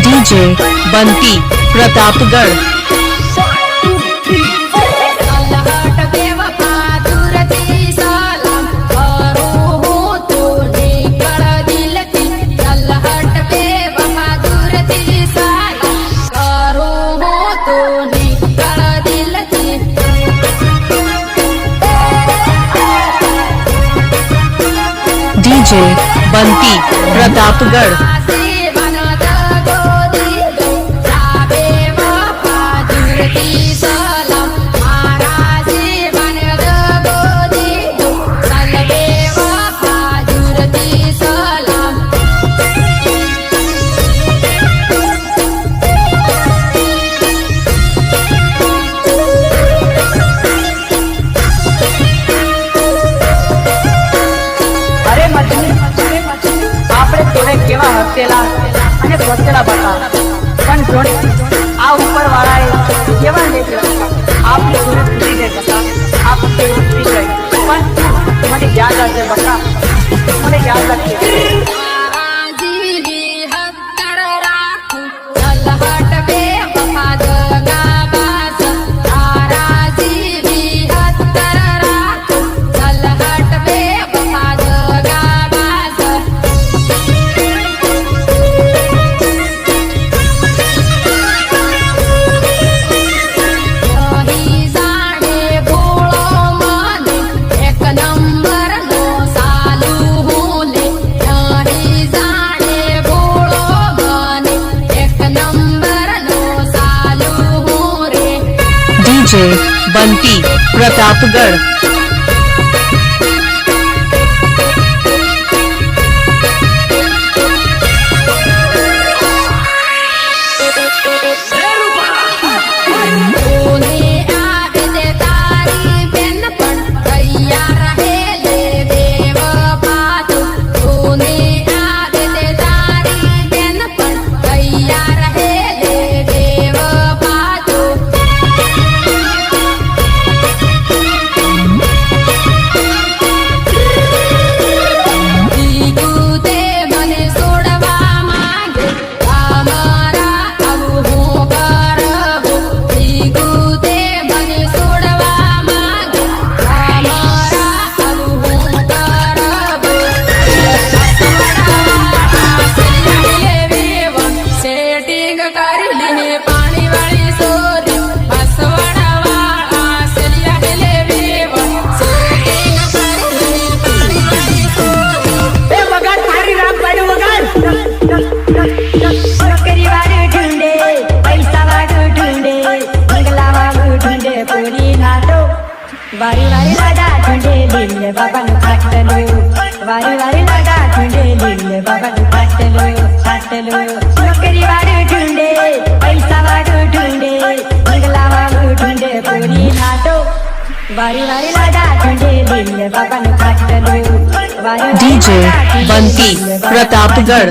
DJ Bunty Pratapgarh. DJ Bunty Pratapgarh. કેવા હસેલા અને ફસેલા બતા પણ જોડે આ ઉપર વાળાએ કેવા લેખ આપની સુરત ઉતરી ગઈ બતા આપની ઉતરી ગઈ પણ મને યાદ આવશે બતા મને યાદ રાખજે डीजे बंटी प्रतापगढ़। वारी वारी लगा ढूंढे लीले बाबा नु खाटलो वारी वारी लगा ढूंढे लीले बाबा नु खाटलो नौकरी वाले ढूंढे पैसा वाले ढूंढे बंगला वाले ढूंढे पूरी नाटो वारी वारी लगा ढूंढे लीले बाबा नु खाटलो डीजे बंटी प्रतापगढ़।